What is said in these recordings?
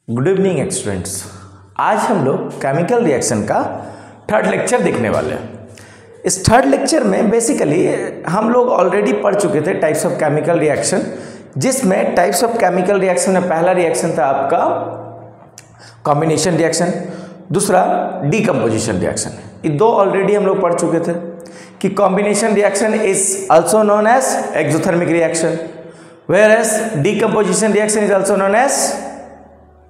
Good evening students. आज हम लोग केमिकल रिएक्शन का थर्ड लेक्चर देखने वाले हैं। इस थर्ड लेक्चर में बेसिकली हम लोग ऑलरेडी पढ़ चुके थे टाइप्स ऑफ केमिकल रिएक्शन, जिसमें टाइप्स ऑफ केमिकल रिएक्शन में पहला रिएक्शन था आपका कॉम्बिनेशन रिएक्शन, दूसरा डीकम्पोजिशन रिएक्शन। ये दो ऑलरेडी हम लोग पढ़ चुके थे कि combination reaction is also known as exothermic reaction, whereas decomposition reaction is also known as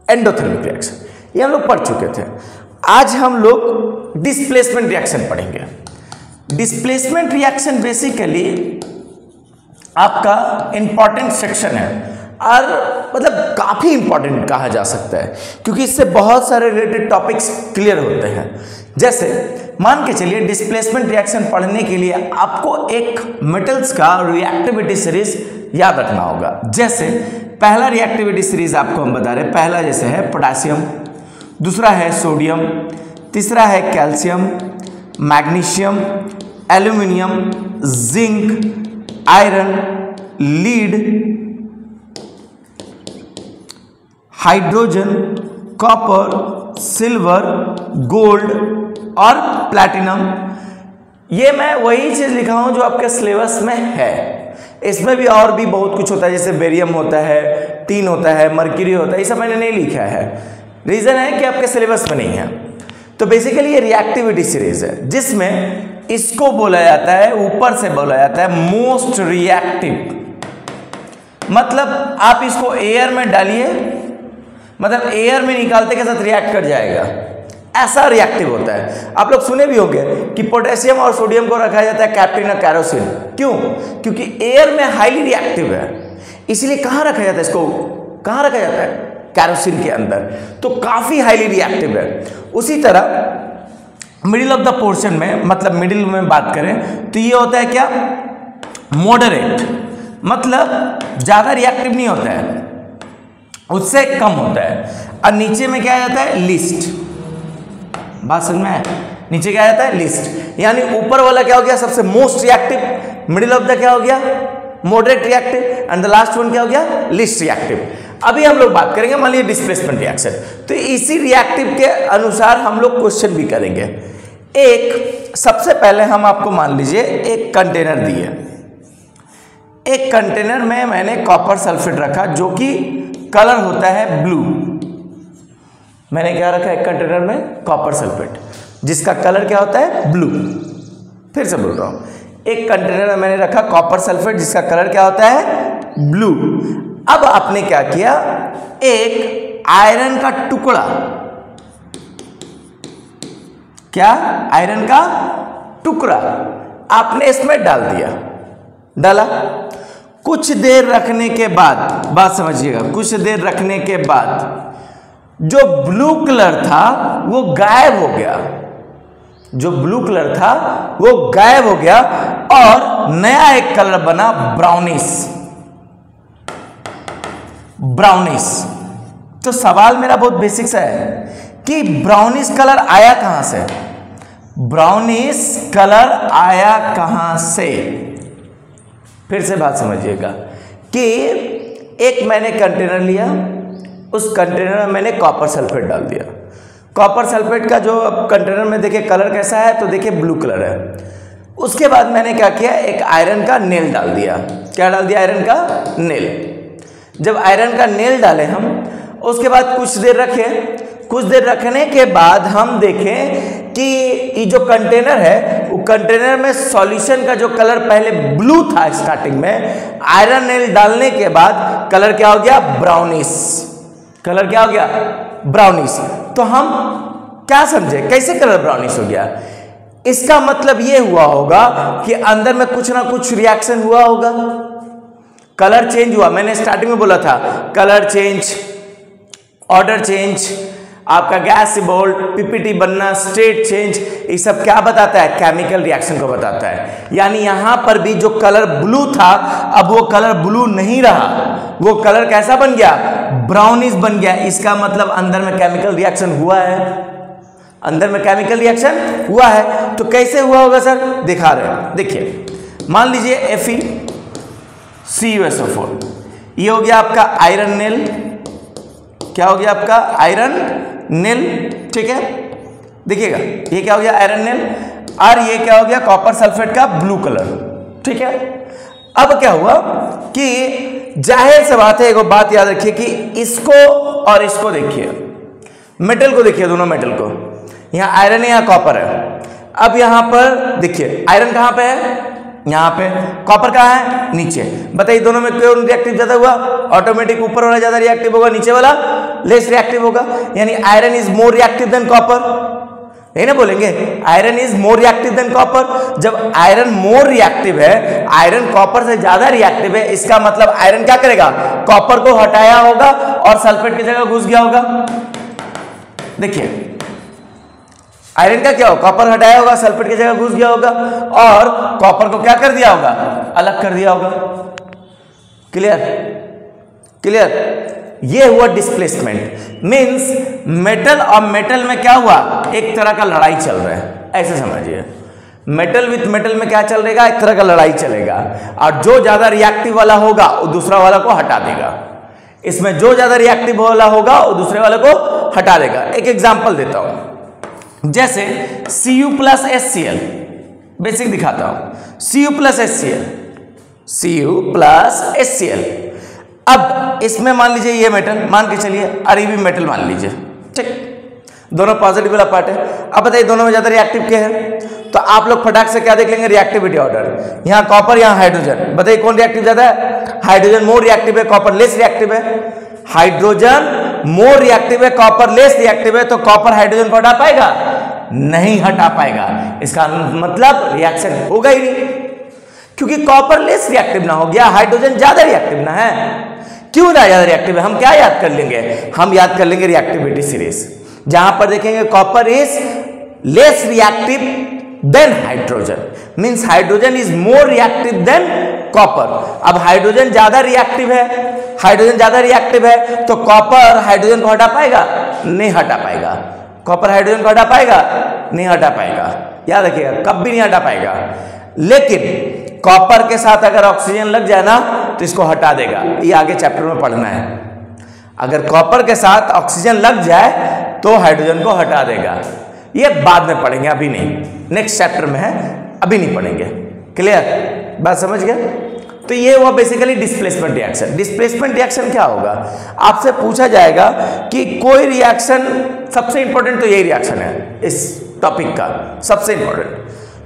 endothermic reaction. ये हम लोग पढ़ चुके थे। आज हम लोग डिस्प्लेसमेंट रिएक्शन पढ़ेंगे। डिस्प्लेसमेंट रिएक्शन बेसिकली आपका इंपॉर्टेंट सेक्शन है और मतलब काफी इंपॉर्टेंट कहा जा सकता है, क्योंकि इससे बहुत सारे रिलेटेड टॉपिक्स क्लियर होते हैं। जैसे मान के चलिए डिस्प्लेसमेंट रिएक्शन पढ़ने के लिए आपको एक मेटल्स का रिएक्टिविटी सीरीज याद रखना होगा। जैसे पहला रिएक्टिविटी सीरीज आपको हम बता रहे हैं, पहला जैसे है पोटेशियम, दूसरा है सोडियम, तीसरा है calcium, magnesium, aluminium, zinc, iron, lead, hydrogen, copper, silver, gold और प्लैटिनम। ये मैं वही चीज लिखा हूं जो आपके सिलेबस में है। इसमें भी और भी बहुत कुछ होता है, जैसे बेरियम होता है, टीन होता है, मर्क्यूरी होता है, ये सब मैंने नहीं लिखा है। रीजन है कि आपके सिलेबस में नहीं है। तो बेसिकली ये रिएक्टिविटी सीरीज है, जिसमें इसको बोला जाता है, ऊपर से बोला जाता है मोस्ट रिएक्टिव। मतलब आप इसको एयर में डालिए, मतलब एयर में निकालते के साथ रिएक्ट कर जाएगा, ऐसा रिएक्टिव होता है। आप लोग सुने भी होंगे कि पोटेशियम और सोडियम को रखा जाता है कैप्टन और कैरोसिन। क्यों? क्योंकि एयर में हाईली रिएक्टिव है, इसलिए कहाँ रखा जाता है इसको? कहाँ रखा जाता है? कैरोसिन के अंदर। तो काफी हाईली रिएक्टिव है। उसी तरह मिडिल ऑफ द पोर्शन में, मतलब मिडिल में बात करें तो ये होता है क्या? मॉडरेट, मतलब ज्यादा रिएक्टिव नहीं होता है, उससे कम होता है। और नीचे में क्या जाता है? लिस्ट। बात समझ में है? नीचे क्या आता है? लिस्ट। यानी ऊपर वाला क्या हो गया? सबसे most reactive, middle of the क्या हो गया? Moderate reactive, and the last one क्या हो गया? Least reactive. अभी हम लोग बात करेंगे मान लीजिए डिस्प्लेसमेंट रिएक्शन, तो इसी रिएक्टिव के अनुसार हम लोग क्वेश्चन भी करेंगे। एक सबसे पहले हम आपको मान लीजिए एक कंटेनर दिए, एक कंटेनर में मैंने कॉपर सल्फेट रखा जो कि कलर होता है ब्लू। मैंने क्या रखा? एक कंटेनर में कॉपर सल्फेट जिसका कलर क्या होता है? ब्लू। फिर से बोल रहा हूं, एक कंटेनर में मैंने रखा कॉपर सल्फेट जिसका कलर क्या होता है? ब्लू। अब आपने क्या किया? एक आयरन का टुकड़ा, क्या? आयरन का टुकड़ा आपने इसमें डाल दिया। डाला, कुछ देर रखने के बाद, बात समझिएगा, कुछ देर रखने के बाद जो ब्लू कलर था वो गायब हो गया। जो ब्लू कलर था वो गायब हो गया और नया एक कलर बना ब्राउनिश। ब्राउनिश। तो सवाल मेरा बहुत बेसिक सा है कि ब्राउनिश कलर आया कहां से? ब्राउनिश कलर आया कहां से? फिर से बात समझिएगा कि एक मैंने कंटेनर लिया, उस कंटेनर में मैंने कॉपर सल्फेट डाल दिया। कॉपर सल्फेट का जो कंटेनर में देखिए कलर कैसा है, तो देखिए ब्लू कलर है। उसके बाद मैंने क्या किया? एक आयरन का नेल डाल दिया। क्या डाल दिया? आयरन का नेल। जब आयरन का नेल डाले हम, उसके बाद कुछ देर रखे। कुछ देर रखने के बाद हम देखें कि ये जो कंटेनर है, वो कंटेनर में सॉल्यूशन का जो कलर पहले ब्लू था स्टार्टिंग में, आयरन नेल डालने के बाद कलर क्या हो गया? ब्राउनिश। कलर क्या हो गया? ब्राउनिश। तो हम क्या समझे कैसे कलर ब्राउनिश हो गया? इसका मतलब ये हुआ होगा कि अंदर में कुछ ना कुछ रिएक्शन हुआ होगा, कलर चेंज हुआ। मैंने स्टार्टिंग में बोला था कलर चेंज, ऑर्डर चेंज, आपका गैस इवॉल्व, पीपीटी बनना, स्टेट चेंज, ये सब क्या बताता है? केमिकल रिएक्शन को बताता है। यानी यहां पर भी जो कलर ब्लू था, अब वो कलर ब्लू नहीं रहा, वो कलर कैसा बन गया? ब्राउनिश बन गया। इसका मतलब अंदर में केमिकल रिएक्शन हुआ है। अंदर में केमिकल रिएक्शन हुआ है। तो कैसे हुआ होगा सर? दिखा रहे हैं, देखिए। मान लीजिए FeCuSO4, ये हो गया आपका आयरन नेल, क्या हो गया आपका आयरन नील, ठीक है, देखिएगा ये क्या हो गया आयरन नील, और ये क्या हो गया कॉपर सल्फेट का ब्लू कलर, ठीक है। अब क्या हुआ कि जाहिर सी बात है, एक बात याद रखिए कि इसको और इसको देखिए, मेटल को देखिए, दोनों मेटल को, यहाँ आयरन है यहाँ कॉपर है। अब यहाँ पर देखिए आयरन कहाँ पे है, यहाँ पे, कॉपर कहाँ है नीचे। बताइए दोनों में कौन रिएक्टिव ज्यादा हुआ, ऑटोमेटिक ऊपर वाला ज्यादा रिएक्टिव होगा, नीचे वाला लेस रिएक्टिव होगा, यानी iron is more reactive than copper, यही ना बोलेंगे, iron is more reactive than copper. जब आयरन मोर रिएक्टिव है, आयरन कॉपर से ज्यादा रिएक्टिव है, इसका मतलब आयरन क्या करेगा, कॉपर को हटाया होगा और सल्फेट की जगह घुस गया होगा। देखिए आयरन का क्या हो, कॉपर हटाया होगा, सल्फेट की जगह घुस गया होगा, और कॉपर को क्या कर दिया होगा, अलग कर दिया होगा। क्लियर, क्लियर, ये हुआ डिस्प्लेसमेंट। मींस मेटल और मेटल में क्या हुआ, एक तरह का लड़ाई चल रहा है, ऐसे समझिए। मेटल विथ मेटल में क्या चल रहेगा, एक तरह का लड़ाई चलेगा, और जो ज्यादा रिएक्टिव वाला होगा वो दूसरा वाला को हटा देगा। इसमें जो ज्यादा रिएक्टिव वाला होगा वो दूसरे वाले को हटा देगा। एक एग्जांपल देता हूं, जैसे Cu प्लस HCl, बेसिक दिखाता हूं, Cu plus HCl, Cu plus HCl। अब इसमें मान लीजिए ये मेटल मान के चलिए, और ये भी मेटल मान लीजिए, ठीक, दोनों पॉजिटिव वाला पार्ट है। अब बताइए दोनों में ज्यादा रिएक्टिव क्या है, तो आप लोग फटाक से क्या देख लेंगे, रिएक्टिविटी ऑर्डर, यहाँ कॉपर यहाँ हाइड्रोजन। बताइए कौन रिएक्टिव ज्यादा है, हाइड्रोजन मोर रिएक्टिव है, कॉपर लेस रिएक्टिव है। हाइड्रोजन मोर रिएक्टिव है, कॉपर लेस रिएक्टिव है, तो कॉपर हाइड्रोजन को हटा पाएगा, नहीं हटा पाएगा। इसका मतलब रिएक्शन होगा ही नहीं, क्योंकि कॉपर लेस रिएक्टिव ना हो गया, हाइड्रोजन ज्यादा रिएक्टिव ना है। क्यों ना ज्यादा रिएक्टिव है, हम क्या याद कर लेंगे, हम याद कर लेंगे रिएक्टिविटी सीरीज, जहां पर देखेंगे copper is less reactive than hydrogen, means hydrogen is more reactive than copper. अब हाइड्रोजन ज्यादा रिएक्टिव है, हाइड्रोजन ज्यादा रिएक्टिव है, तो कॉपर हाइड्रोजन को हटा पाएगा, नहीं हटा पाएगा। कॉपर हाइड्रोजन को हटा पाएगा, नहीं हटा पाएगा, याद रखिएगा कब भी नहीं हटा पाएगा। लेकिन कॉपर के साथ अगर ऑक्सीजन लग जाए ना तो इसको हटा देगा, ये आगे चैप्टर में पढ़ना है। अगर कॉपर के साथ ऑक्सीजन लग जाए तो हाइड्रोजन को हटा देगा, ये बाद में पढ़ेंगे, अभी नहीं, नेक्स्ट चैप्टर में है, अभी नहीं पढ़ेंगे। क्लियर, बात समझ गया। तो ये हुआ basically displacement reaction. Displacement reaction क्या होगा, आपसे पूछा जाएगा कि कोई रिएक्शन, सबसे इंपॉर्टेंट तो यही रिएक्शन है इस टॉपिक का, सबसे इंपॉर्टेंट।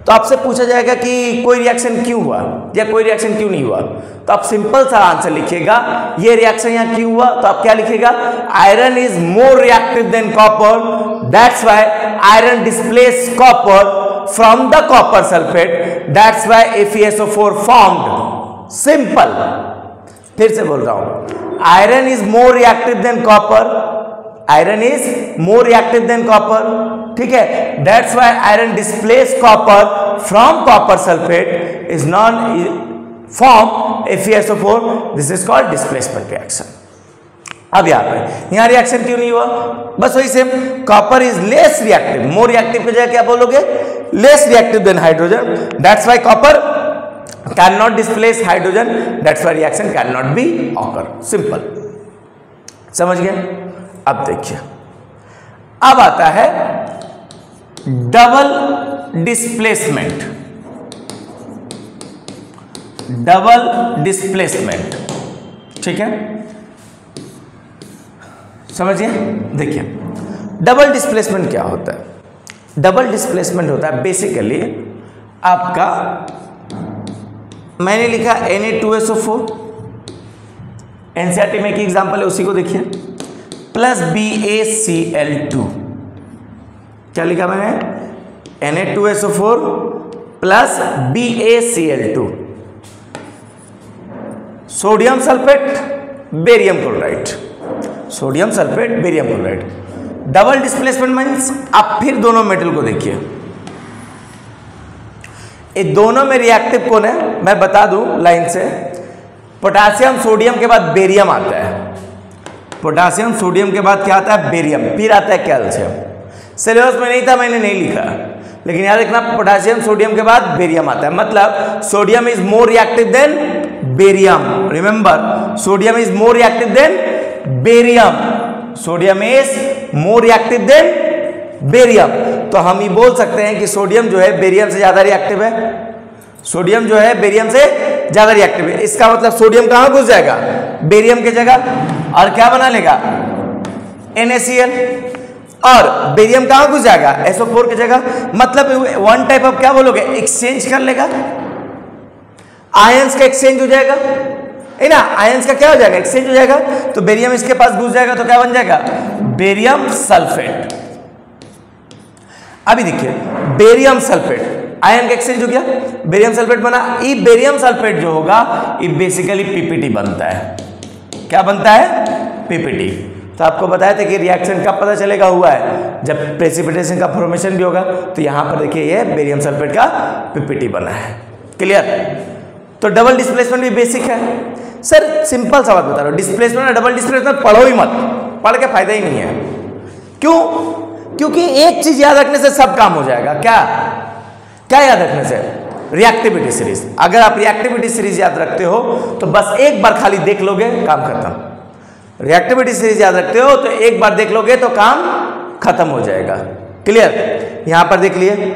तो आपसे पूछा जाएगा कि कोई रिएक्शन क्यों हुआ या कोई रिएक्शन क्यों नहीं हुआ, तो आप सिंपल सा आंसर लिखिएगा, ये रिएक्शन यहाँ क्यों हुआ, तो आप क्या लिखिएगा, iron is more reactive than copper, that's why iron displace copper from the copper sulphate, that's why FeSO4 formed. Simple, फिर से बोल रहा हूं, iron is more reactive than copper, iron is more reactive than copper, ठीक है, that's why iron displace copper from copper sulphate is non farm FeSO4, this is called displacement reaction. अब यहां reaction क्यों नहीं हुआ, बस वही same, copper is less reactive, more reactive की जगह क्या बोलोगे, less reactive than hydrogen, that's why copper cannot displace hydrogen, that's why reaction cannot be occur, simple, समझ गए। अब देखिए, अब आता है डबल डिस्प्लेसमेंट, डबल डिस्प्लेसमेंट, ठीक है, समझिए। देखिए डबल डिस्प्लेसमेंट क्या होता है, डबल डिस्प्लेसमेंट होता है बेसिकली आपका, मैंने लिखा Na2SO4, एनसीईआरटी में एक एग्जांपल है उसी को देखिए, प्लस BaCl2, क्या लिखा मैंने, Na2SO4 plus BaCl2, sodium sulphate barium chloride, sodium sulphate barium chloride. Double displacement means आप फिर दोनों मेटल को देखिए, ये दोनों में रिएक्टिव कौन है मैं बता दूं लाइन से, पोटासियम सोडियम के बाद बेरियम आता है, पोटासियम सोडियम के बाद क्या आता है, बेरियम, फिर आता है कैल्शियम। सिलेबस में नहीं था, मैंने नहीं लिखा, लेकिन याद रखना पोटासियम सोडियम के बाद बेरियम आता है, मतलब sodium is more reactive than barium, remember sodium is more reactive than barium, sodium is more reactive than barium. तो हम ये बोल सकते हैं कि सोडियम जो है बेरियम से ज्यादा रिएक्टिव है, सोडियम जो है बेरियम से ज्यादा रिएक्टिव है। इसका मतलब सोडियम कहां घुस जाएगा, बेरियम की जगह, और क्या बना लेगा, NaCl, और बेरियम कहां घुस जाएगा, SO4 की जगह। मतलब वन टाइप ऑफ क्या बोलोगे, एक्सचेंज कर लेगा, आयंस का एक्सचेंज हो जाएगा, है ना, आयंस का क्या हो जाएगा, एक्सचेंज हो जाएगा। तो बेरियम इसके पास घुस जाएगा तो क्या बन जाएगा, बेरियम सल्फेट। अभी देखिए बेरियम सल्फेट, आयन का एक्सचेंज हो गया, बेरियम सल्फेट बना। ये बेरियम सल्फेट जो होगा ये बेसिकली PPT बनता है। क्या बनता है, PPT। तो आपको बताया था कि रिएक्शन कब पता चलेगा हुआ है, जब प्रेसिपिटेशन का फॉर्मेशन भी होगा। तो यहां पर देखिए ये बेरियम सल्फेट का PPT बना है। क्लियर। तो डबल डिस्प्लेसमेंट भी बेसिक है। सर सिंपल सा बात बता रहा हूं, डिस्प्लेसमेंट और डबल डिस्प्लेसमेंट पढ़ो ही मत, पढ़ के फायदा ही नहीं है। क्यों, क्योंकि एक चीज याद रखने से सब काम हो जाएगा। क्या क्या याद रखने से, रिएक्टिविटी सीरीज। अगर आप रिएक्टिविटी सीरीज याद रखते हो तो बस एक बार खाली देख लोगे, काम खत्म। रिएक्टिविटी सीरीज याद रखते हो तो एक बार देख लोगे तो काम खत्म हो जाएगा। क्लियर। यहां पर देख लिए,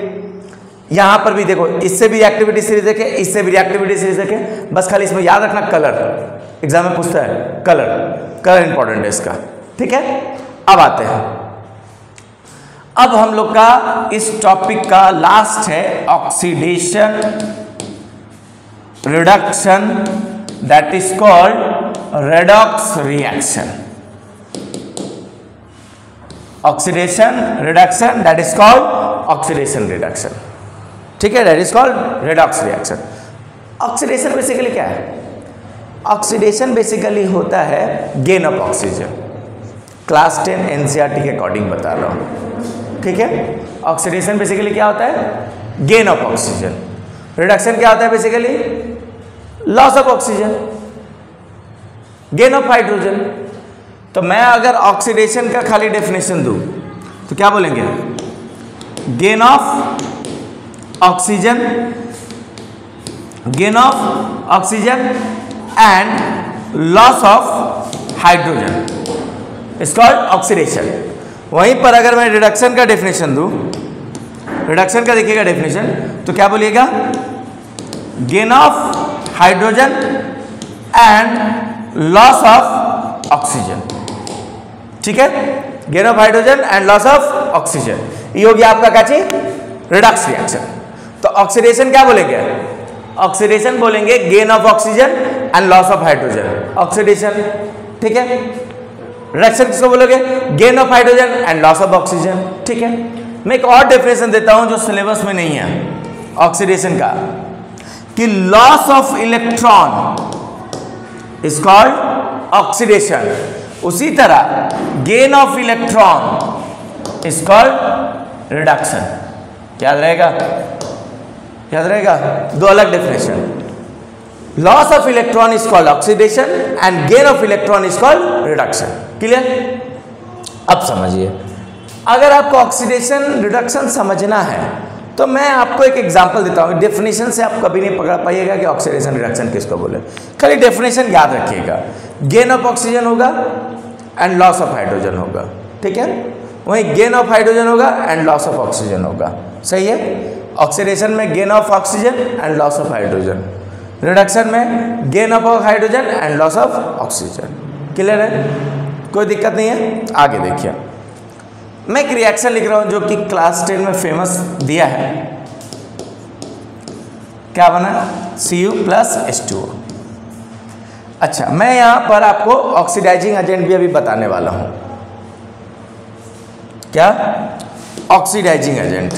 यहां पर भी देखो, इससे भी रिएक्टिविटी सीरीज देखे, इससे भी रिएक्टिविटी सीरीज देखे। बस खाली इसमें याद रखना कलर, एग्जाम में पूछता है कलर, कलर इंपॉर्टेंट है इसका। ठीक है। अब आते हैं, अब हम लोग का इस टॉपिक का लास्ट है oxidation reduction, that is called redox reaction. Oxidation reduction, that is called oxidation reduction. ठीक है, that is called redox reaction. Oxidation basically क्या है, ऑक्सीडेशन बेसिकली होता है gain of oxygen. Class 10 NCERT के अकॉर्डिंग बता रहा हूं। ठीक है। ऑक्सीडेशन बेसिकली क्या होता है, गेन ऑफ ऑक्सीजन। रिडक्शन क्या होता है, basically loss of oxygen, gain of hydrogen. तो मैं अगर ऑक्सीडेशन का खाली डेफिनेशन दूं तो क्या बोलेंगे, gain of oxygen, gain of oxygen and loss of hydrogen is called oxidation. वहीं पर अगर मैं रिडक्शन का डेफिनेशन दूं, रिडक्शन का देखिएगा डेफिनेशन, तो क्या बोलिएगा, gain of hydrogen and loss of oxygen. ठीक है, gain of hydrogen and loss of oxygen, ये हो गया आपका क्या चीज, रिडक्स रिएक्शन। तो ऑक्सीडेशन क्या बोलेंगे, ऑक्सीडेशन बोलेंगे gain of oxygen and loss of hydrogen, oxidation. ठीक है। रिडक्शन किसको बोलोगे, gain of hydrogen and loss of oxygen. ठीक है। मैं एक और डेफिनेशन देता हूं जो सिलेबस में नहीं है ऑक्सीडेशन का, कि loss of electron is called oxidation. उसी तरह gain of electron is called reduction. याद रहेगा, याद रहेगा, दो अलग definition. Loss of electron is called oxidation and gain of electron is called reduction. Clear. अब समझिए, अगर आपको ऑक्सीडेशन रिडक्शन समझना है तो मैं आपको एक एग्जांपल देता हूं। डेफिनेशन से आप कभी नहीं पकड़ पाइएगा कि ऑक्सीडेशन रिडक्शन किसको बोले, खाली डेफिनेशन याद रखिएगा। गेन ऑफ ऑक्सीजन होगा एंड लॉस ऑफ हाइड्रोजन होगा। ठीक है। वहीं गेन ऑफ हाइड्रोजन होगा एंड लॉस ऑफ ऑक्सीजन होगा। सही है। ऑक्सीडेशन में gain of oxygen and loss of hydrogen, reduction में gain of hydrogen and loss of oxygen. Clear है, कोई दिक्कत नहीं है। आगे देखिए, मैं एक रिएक्शन लिख रहा हूं जो कि क्लास 10 में फेमस दिया है। क्या बना, Cu प्लस H2O। अच्छा, मैं यहां पर आपको ऑक्सीडाइजिंग एजेंट भी अभी बताने वाला हूं। क्या, ऑक्सीडाइजिंग एजेंट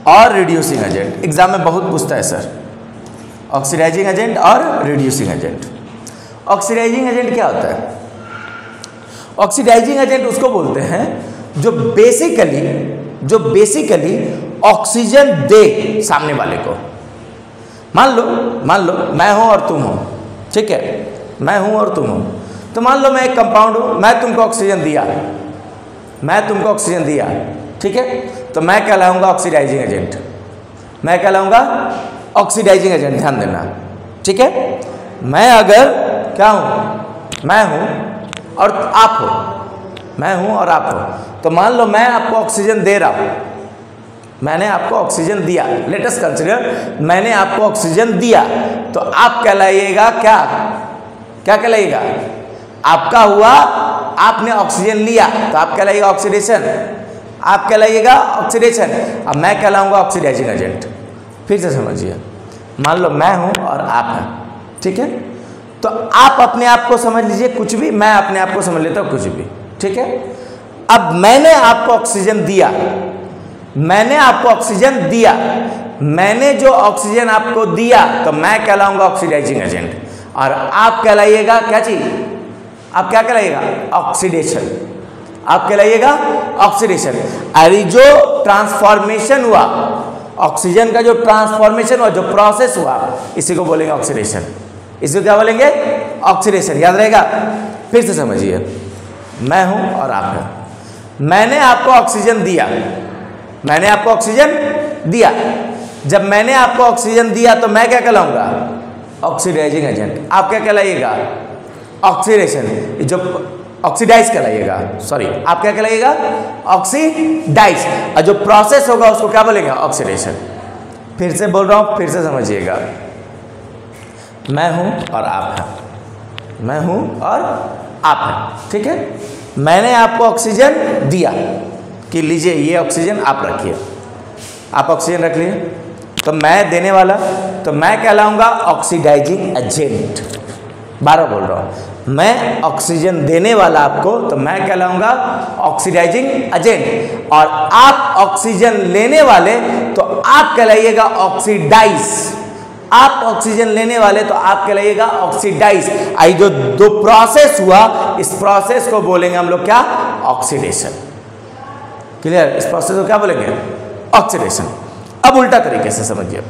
और रिड्यूसिंग एजेंट। एग्जाम में बहुत पूछता है सर, ऑक्सीडाइजिंग एजेंट और रिड्यूसिंग एजेंट। ऑक्सीडाइजिंग एजेंट क्या होता है, ऑक्सीडाइजिंग एजेंट उसको बोलते हैं जो बेसिकली ऑक्सीजन दे सामने वाले को। मान लो मैं हूं और तुम हो, ठीक है, मैं हूं और तुम हो। तो मान लो मैं एक कंपाउंड हूं, मैं तुमको ऑक्सीजन दिया, ठीक है। तो मैं कहलाऊंगा ऑक्सीडाइजिंग एजेंट, मैं कहलाऊंगा ऑक्सीडाइजिंग एजेंट, ध्यान देना, ठीक है। मैं अगर क्या हूं, मैं हूं और आप हो, मैं हूं और आप हो। तो मान लो मैं आपको ऑक्सीजन दे रहा हूं, मैंने आपको ऑक्सीजन दिया, लेट अस कंसीडर मैंने आपको ऑक्सीजन दिया, तो आप कहलाइएगा क्या, क्या कहलाइएगा, आपका हुआ, आपने ऑक्सीजन लिया तो आप कहलाइएगा ऑक्सीडेशन, आप कहलाइएगा ऑक्सीडेशन। अब मैं कहलाऊंगा ऑक्सीडाइजिंग एजेंट। फिर से समझिए, मान लो मैं हूं और आप हैं, ठीक है, तो आप अपने आप को समझ लीजिए कुछ भी, मैं अपने आप को समझ लेता हूं कुछ भी, ठीक है। अब मैंने आपको ऑक्सीजन दिया, मैंने आपको ऑक्सीजन दिया, मैंने जो ऑक्सीजन आपको दिया तो मैं कहलाऊंगा ऑक्सीडाइजिंग एजेंट, और आप कहलाइएगा क्या चीज, आप क्या कहलाइएगा, ऑक्सीडेशन, आप कहलाइएगा ऑक्सीडेशन। अरे जो ट्रांसफॉर्मेशन हुआ, ऑक्सीजन का जो ट्रांसफॉर्मेशन हुआ, जो प्रोसेस हुआ, इसी को बोलेंगे ऑक्सीडेशन, इसको क्या बोलेंगे, ऑक्सीडेशन, याद रहेगा। फिर से समझिए, मैं हूं और आप हैं, मैंने आपको ऑक्सीजन दिया, मैंने आपको ऑक्सीजन दिया, जब मैंने आपको ऑक्सीजन दिया तो मैं क्या कहलाऊंगा, ऑक्सीडाइजिंग एजेंट, आप क्या कहलाइएगा, ऑक्सीडेशन, जो ऑक्सीडाइज कहलाइएगा, सॉरी आप क्या कहलाइएगा, ऑक्सीडाइज, और जो प्रोसेस होगा उसको क्या बोलेंगे, ऑक्सीडेशन। फिर से बोल रहा हूं, फिर से समझिएगा, मैं हूं और आप हैं, मैं हूं और आप हैं, ठीक है। मैंने आपको ऑक्सीजन दिया कि लीजिए ये ऑक्सीजन आप रखिए, आप ऑक्सीजन रख लिए, तो मैं देने वाला, तो मैं कहलाऊंगा ऑक्सीडाइजिंग एजेंट। 12 बोल रहा हूं, मैं ऑक्सीजन देने वाला आपको, तो मैं कहलाऊंगा ऑक्सीडाइजिंग एजेंट, और आप ऑक्सीजन लेने वाले तो आप कहलाइएगा ऑक्सीडाइज, आप ऑक्सीजन लेने वाले तो आप कहलाइएगा ऑक्सीडाइज। आई जो दो प्रोसेस हुआ, इस प्रोसेस को बोलेंगे हम लोग क्या, ऑक्सीडेशन। क्लियर, इस प्रोसेस को क्या बोलेंगे, ऑक्सीडेशन। अब उल्टा तरीके से समझिए,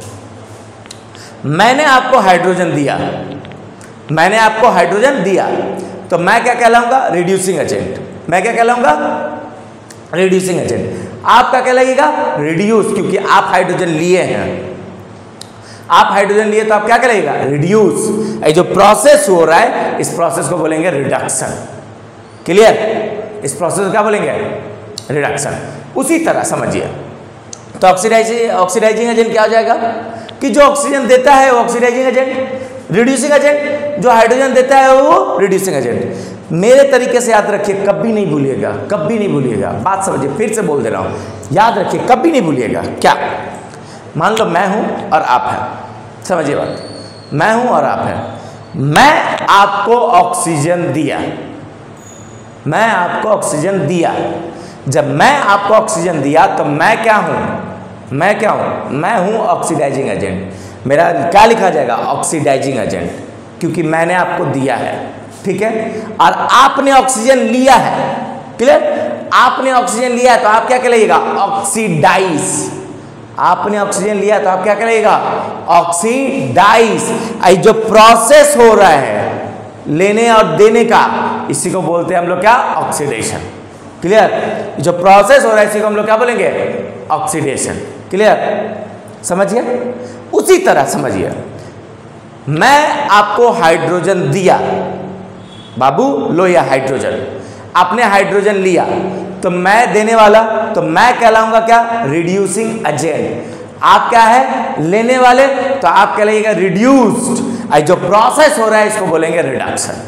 मैंने आपको हाइड्रोजन दिया, मैंने आपको हाइड्रोजन दिया, तो मैं क्या कहलाऊंगा, रिड्यूसिंग एजेंट, मैं क्या कहलाऊंगा, रिड्यूसिंग एजेंट। आप क्या कहलाइएगा, रिड्यूस, क्योंकि आप हाइड्रोजन लिए हैं, आप हाइड्रोजन लिए तो आप क्या कहलाइएगा, रिड्यूस। ये जो प्रोसेस हो रहा है, इस प्रोसेस को बोलेंगे रिडक्शन। क्लियर, इस प्रोसेस को क्या बोलेंगे, रिडक्शन। उसी तरह समझिए, तो ऑक्सीडाइजिंग एजेंट क्या हो जाएगा, कि जो ऑक्सीजन देता है वो ऑक्सीडाइजिंग एजेंट, रिड्यूसिंग एजेंट, जो हाइड्रोजन देता है वो रिड्यूसिंग एजेंट। मेरे तरीके से याद रखिए, कभी नहीं भूलिएगा, कभी नहीं भूलिएगा, बात समझिए, फिर से बोल दे रहा हूं, याद रखिए, कभी नहीं भूलिएगा। क्या, मान लो मैं हूं और आप हैं, समझिए बात, मैं हूं और आप हैं, मैं आपको ऑक्सीजन दिया, मैं आपको ऑक्सीजन दिया, जब मैं आपको ऑक्सीजन दिया तो मैं क्या हूं, मैं क्या हूं, मैं हूं ऑक्सीडाइजिंग एजेंट। मेरा क्या लिखा जाएगा, ऑक्सीडाइजिंग एजेंट, क्योंकि मैंने आपको दिया है, ठीक है, और आपने ऑक्सीजन लिया है। क्लियर, आपने ऑक्सीजन लिया है तो आप क्या कहलाइएगा, ऑक्सीडाइज, आपने ऑक्सीजन लिया तो आप क्या कहलाइएगा, ऑक्सीडाइज। जो प्रोसेस हो रहा है लेने और देने का, इसी को बोलते हैं हम लोग क्या, ऑक्सीडेशन। क्लियर, जो प्रोसेस हो रहा है इसी को हम लोग क्या बोलेंगे, ऑक्सीडेशन। क्लियर, समझिए। उसी तरह समझिए, मैं आपको हाइड्रोजन दिया, बाबू लो या हाइड्रोजन, आपने हाइड्रोजन लिया, तो मैं देने वाला, तो मैं कहलाऊंगा क्या, रिड्यूसिंग एजेंट। आप क्या है, लेने वाले, तो आप कहलाइएगा रिड्यूस्ड। जो प्रोसेस हो रहा है इसको बोलेंगे रिडक्शन।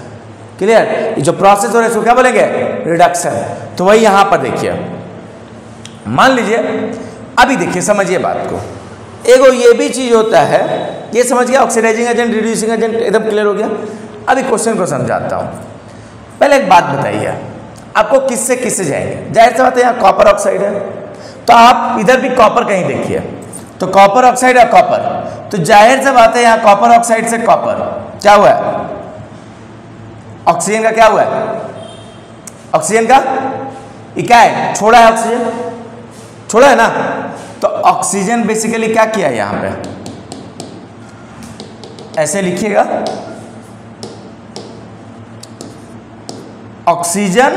क्लियर, जो प्रोसेस हो रहा है इसको क्या बोलेंगे, रिडक्शन। तो वही यहां पर देखिए, मान लीजिए, अभी देखिए, समझिए बात को, एगो ये भी चीज होता है, ये समझ गया, ऑक्सीडाइजिंग एजेंट, रिड्यूसिंग एजेंट, एकदम क्लियर हो गया। अभी क्वेश्चन को समझाता हूं। पहले एक बात बताइए, आपको किससे किससे जाएंगे, जाहिर सी बात है यहाँ कॉपर ऑक्साइड है, तो आप इधर भी कॉपर कहीं देखिए, तो कॉपर ऑक्साइड और कॉपर, तो जाहिर सी बात है यहाँ कॉपर ऑक्साइड से कॉपर क्या हुआ है, ऑक्सीजन का क्या हुआ है, ऑक्सीजन का ये क्या है, छोड़ा है, ऑक्सीजन छोड़ा है ना। तो ऑक्सीजन बेसिकली क्या किया है, यहां पे ऐसे लिखिएगा, ऑक्सीजन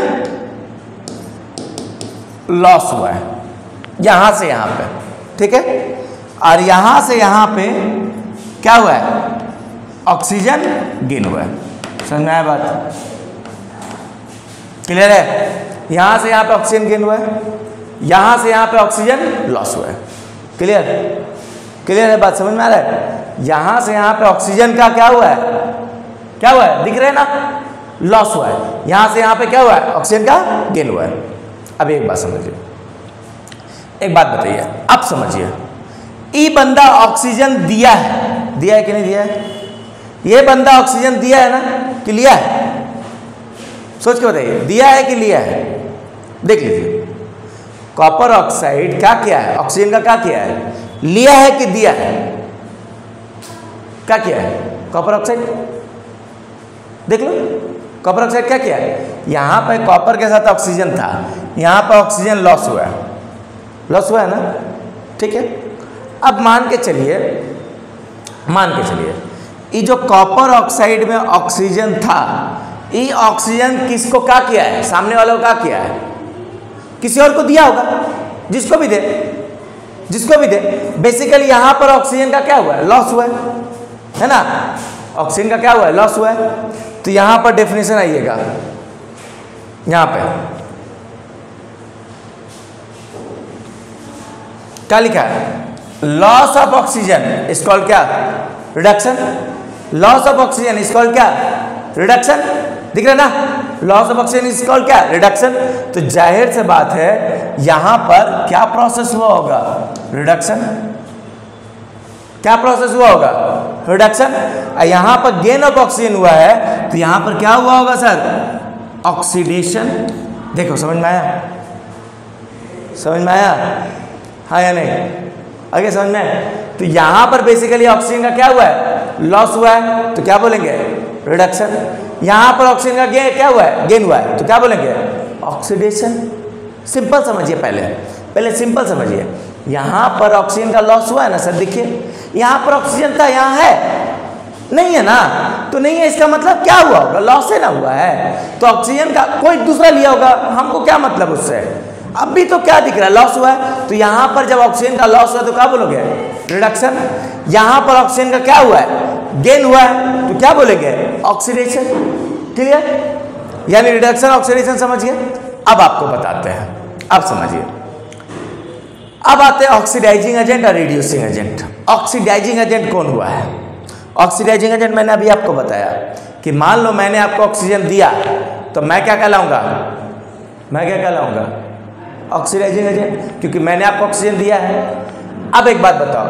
लॉस हुआ है यहां से यहां पे, ठीक है, और यहां से यहां पे क्या हुआ है, ऑक्सीजन गेन हुआ है। समझ में आया बात, क्लियर है। यहां से यहां पे ऑक्सीजन गेन हुआ है, यहां से यहां पे ऑक्सीजन लॉस हुआ है। क्लियर? क्लियर है बात, समझ में आ रहा है? यहां से यहां पे ऑक्सीजन का क्या हुआ है, क्या हुआ है, दिख रहा है ना, लॉस हुआ है। यहां से यहां पे क्या हुआ है, ऑक्सीजन का गेन हुआ है। अब एक बात समझिए, एक बात बताइए, अब समझिए, ये बंदा ऑक्सीजन दिया है कि नहीं दिया है? ये बंदा ऑक्सीजन दिया है ना, कि लिया है? सोच के बताइए, दिया है कि लिया है? देख लीजिए, कॉपर ऑक्साइड क्या किया है, ऑक्सीजन का क्या किया है, लिया है कि दिया है? क्या किया है कॉपर ऑक्साइड? देख लो, कॉपर ऑक्साइड क्या किया है, यहां पर कॉपर के साथ ऑक्सीजन था, यहां पर ऑक्सीजन लॉस हुआ है, लॉस हुआ है ना, ठीक है। अब मान के चलिए ये जो कॉपर ऑक्साइड में ऑक्सीजन था, ये ऑक्सीजन किसको क्या किया है, सामने वालों को क्या किया है, किसी और को दिया होगा, जिसको भी दे, बेसिकली यहां पर ऑक्सीजन का क्या हुआ है, लॉस हुआ है ना, ऑक्सीजन का क्या हुआ है, लॉस हुआ है। तो यहां पर डेफिनेशन आइएगा, यहां पे क्या लिखा है, loss of oxygen is called क्या, reduction. Loss of oxygen is called क्या, रिडक्शन। दिख रहा है ना, loss of oxygen is called क्या, रिडक्शन। तो जाहिर से बात है यहां पर क्या प्रोसेस हुआ होगा, रिडक्शन। क्या प्रोसेस हुआ होगा, रिडक्शन। यहां पर गेन ऑफ ऑक्सीजन हुआ है, तो यहां पर क्या हुआ होगा सर, ऑक्सीडेशन। देखो समझ में आया, समझ में आया, हाँ या नहीं, आगे समझ में। तो यहां पर बेसिकली ऑक्सीजन का क्या हुआ है, लॉस हुआ है, तो क्या बोलेंगे, रिडक्शन। यहां पर ऑक्सीजन का क्या हुआ है, गेन हुआ है, तो क्या बोलेंगे, ऑक्सीडेशन। सिंपल समझिए, पहले सिंपल समझिए, यहां पर ऑक्सीजन का लॉस हुआ है ना सर, देखिए यहां पर ऑक्सीजन था, यहां है नहीं है ना, तो नहीं है, इसका मतलब क्या हुआ होगा, लॉस है ना हुआ है, तो ऑक्सीजन का कोई दूसरा लिया होगा, हमको क्या मतलब उससे। अब भी तो क्या दिख रहा है, लॉस हुआ है, तो यहां पर जब ऑक्सीजन का लॉस हुआ तो क्या बोलोगे, रिडक्शन। यहां पर ऑक्सीजन का क्या हुआ है, गेन हुआ है, तो क्या बोलेंगे, ऑक्सीडेशन। क्लियर? यानी रिडक्शन ऑक्सीडेशन समझिए। अब आपको बताते हैं, अब समझिए, अब आते हैं ऑक्सीडाइजिंग एजेंट और रिड्यूसिंग एजेंट। ऑक्सीडाइजिंग एजेंट कौन हुआ है, ऑक्सीडाइजिंग एजेंट मैंने अभी आपको बताया कि मान लो मैंने आपको ऑक्सीजन दिया, तो मैं क्या कहलाऊंगा, ऑक्सीडाइजिंग एजेंट, क्योंकि मैंने आपको ऑक्सीजन दिया है। अब एक बात बताओ,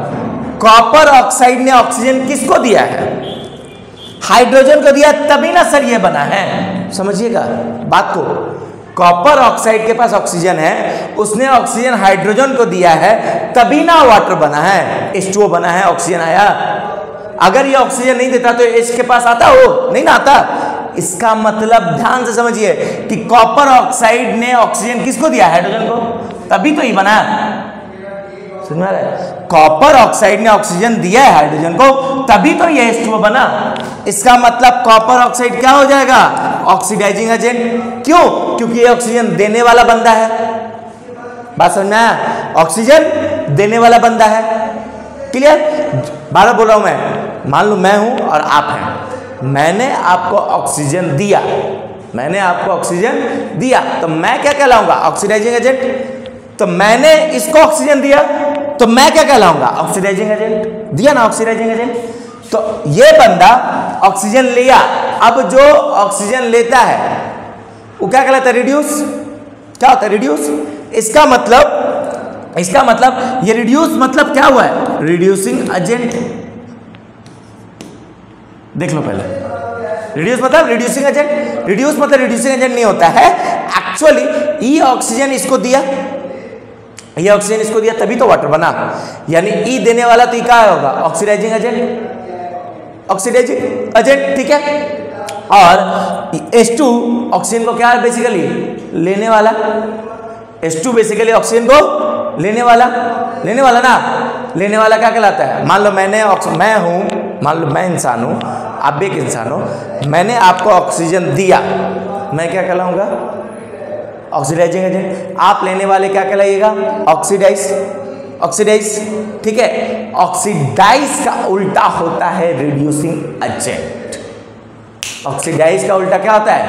कॉपर ऑक्साइड ने ऑक्सीजन किसको दिया है, हाइड्रोजन को दिया, तभी ना सर ये बना है। समझिएगा बात को, कॉपर ऑक्साइड के पास ऑक्सीजन है, उसने ऑक्सीजन हाइड्रोजन को दिया है, तभी ना वाटर बना है, H2O बना है, ऑक्सीजन आया। अगर ये ऑक्सीजन नहीं देता तो H के पास आता हो, नहीं ना आता। इसका मतलब ध्यान से समझिए कि कॉपर ऑक्साइड ने ऑक्सीजन किसको दिया, हाइड्रोजन को, तभी तो ये बना। समझ में आ रहा है, कॉपर ऑक्साइड ने ऑक्सीजन दिया है हाइड्रोजन को, तभी तो ये H2O बना। इसका मतलब कॉपर ऑक्साइड क्या हो जाएगा, ऑक्सीडाइजिंग एजेंट। क्यों, क्योंकि ये ऑक्सीजन देने वाला बंदा है। बात समझ में आया, ऑक्सीजन देने वाला बंदा है। क्लियर? बार बोल रहा हूं मैं, मान लो मैं हूं और आप हैं, मैंने आपको ऑक्सीजन दिया, तो मैं क्या कहलाऊंगा, ऑक्सीडाइजिंग एजेंट। तो मैंने इसको ऑक्सीजन दिया, तो मैं क्या कहलाऊंगा, ऑक्सीडाइजिंग एजेंट। दिया ना ऑक्सीडाइजिंग एजेंट। तो ये बंदा ऑक्सीजन लिया, अब जो ऑक्सीजन लेता है वो क्या कहलाता है, रिड्यूस। क्या होता है, रिड्यूस। इसका मतलब ये रिड्यूस मतलब क्या हुआ है, रिड्यूसिंग एजेंट। देख लो पहले, रिड्यूस मतलब रिड्यूसिंग एजेंट। रिड्यूस मतलब रिड्यूसिंग एजेंट नहीं होता है, एक्चुअली ये ऑक्सीजन इसको दिया, तभी तो वाटर बना। यानी ई देने वाला तो क्या होगा, ऑक्सीडाइजिंग एजेंट, ठीक है। और H2 ऑक्सीजन को क्या है, बेसिकली लेने वाला। H2 बेसिकली ऑक्सीजन को लेने वाला ना, लेने वाला क्या कहलाता है। मान लो मैं इंसान हूं, आप भी एक इंसान हो, मैंने आपको ऑक्सीजन दिया, मैं क्या कहलाऊंगा, ऑक्सीडाइजिंग एजेंट। आप लेने वाले क्या कहलाइएगा, ऑक्सीडाइज, ठीक है। ऑक्सीडाइज का उल्टा होता है रिड्यूसिंग एजेंट। ऑक्सीडाइज का उल्टा क्या होता है,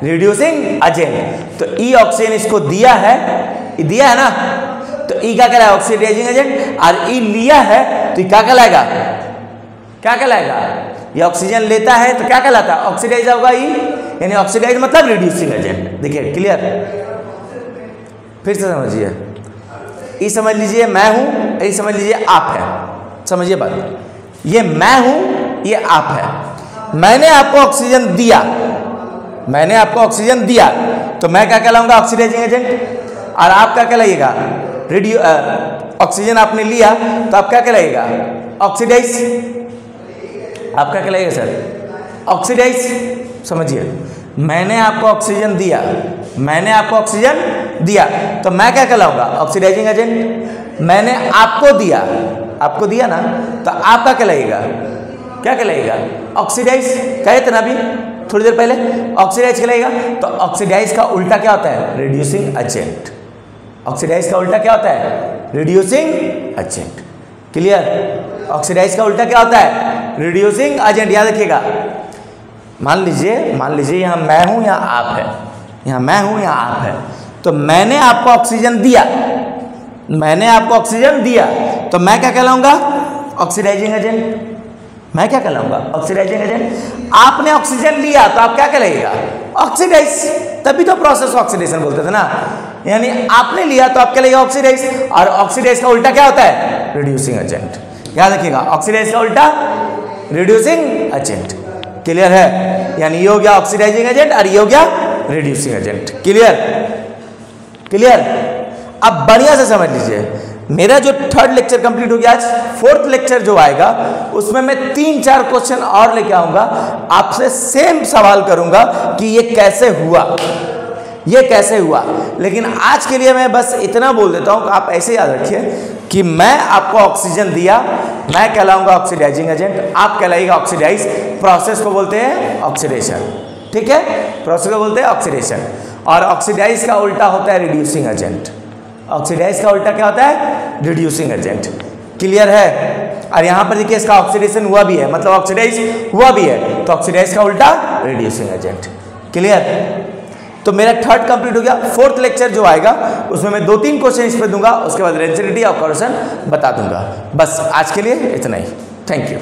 रिड्यूसिंग एजेंट। तो ई ऑक्सीजन इसको दिया है ना, तो ई क्या कहलाएगा? Oxidising agent. और ई लिया है तो क्या कहलाएगा? क्या कहलाएगा? ये ऑक्सीजन लेता है तो क्या कहलाता है? ऑक्सीडाइज होगा ई, यानी ऑक्सीडाइज मतलब रिड्यूसिंग एजेंट। देखिए क्लियर, फिर से समझिए, ई समझ लीजिए मैं हूं, ई समझ लीजिए आप है। समझिए बात, ये मैं हूं, ये आप है। मैंने आपको ऑक्सीजन दिया, मैंने आपको ऑक्सीजन दिया तो मैं क्या कहलाऊंगा? Oxidising agent. और आप क्या कहलाइएगा? ऑक्सीजन आपने लिया तो आप क्या कहलाइएगा? ऑक्सीडाइज। आप क्या कहलाइएगा सर? ऑक्सीडाइज। समझिए, मैंने आपको ऑक्सीजन दिया, मैंने आपको ऑक्सीजन दिया तो मैं क्या कहलाऊंगा? Oxidising agent. मैंने आपको दिया, आपको दिया ना, तो आप क्या कहलाइएगा? क्या कहलाइएगा? ऑक्सीडाइज। कहे थे ना अभी थोड़ी देर पहले, ऑक्सीडाइज कहलाइएगा। तो ऑक्सीडाइज का उल्टा क्या होता है? Reducing agent. ऑक्सीडाइज का उल्टा क्या होता है? Reducing agent. क्लियर? ऑक्सीडाइज का उल्टा क्या होता है? Reducing agent. याद रखिएगा, मान लीजिए यहाँ मैं हूं, यहाँ आप है, यहाँ मैं हूं, यहाँ आप है। तो मैंने आपको ऑक्सीजन दिया, मैंने आपको ऑक्सीजन दिया तो मैं क्या कहलाऊंगा? Oxidising agent. मैं क्या कहलाऊंगा? Oxidising agent. आपने ऑक्सीजन लिया तो आप क्या कहलाइएगा? ऑक्सीडाइज। तभी तो प्रोसेस ऑक्सीडेशन बोलते थे ना, यानी आपने लिया तो आप कहलाइएगा ऑक्सीडाइज। और ऑक्सीडाइज का उल्टा क्या होता है? Reducing agent. याद रखिएगा, ऑक्सीडाइज का उल्टा रिड्यूसिंग एजेंट। क्लियर है? यानी ये हो गया ऑक्सीडाइजिंग एजेंट और ये हो गया रिड्यूसिंग एजेंट। क्लियर? क्लियर? अब बढ़िया से समझ लीजिए, मेरा जो थर्ड लेक्चर कंप्लीट हो गया, आज फोर्थ लेक्चर जो आएगा उसमें मैं 3-4 क्वेश्चन और लेके आऊंगा, आपसे सेम सवाल करूंगा कि ये कैसे हुआ, ये कैसे हुआ। लेकिन आज के लिए मैं बस इतना बोल देता हूं कि आप ऐसे याद रखिए कि मैं आपको ऑक्सीजन दिया, मैं कहलाऊंगा ऑक्सीडाइजिंग एजेंट, आप कहलाइएगा ऑक्सीडाइज। प्रोसेस को बोलते हैं ऑक्सीडेशन। ठीक है? प्रोसेस को बोलते हैं ऑक्सीडेशन। और ऑक्सीडाइज का उल्टा होता है रिड्यूसिंग एजेंट। ऑक्सीडाइज का उल्टा क्या होता है? Reducing agent. क्लियर है? और यहां पर देखिए इसका ऑक्सीडेशन हुआ भी है, मतलब ऑक्सीडाइज हुआ भी है, तो ऑक्सीडाइज का उल्टा रिड्यूसिंग एजेंट। क्लियर? तो मेरा थर्ड कंप्लीट हो गया। फोर्थ लेक्चर जो आएगा उसमें मैं 2-3 क्वेश्चन इस पे दूंगा, उसके बाद रेंसिडिटी और कोरोजन बता दूंगा। बस आज के लिए इतना ही। Thank you.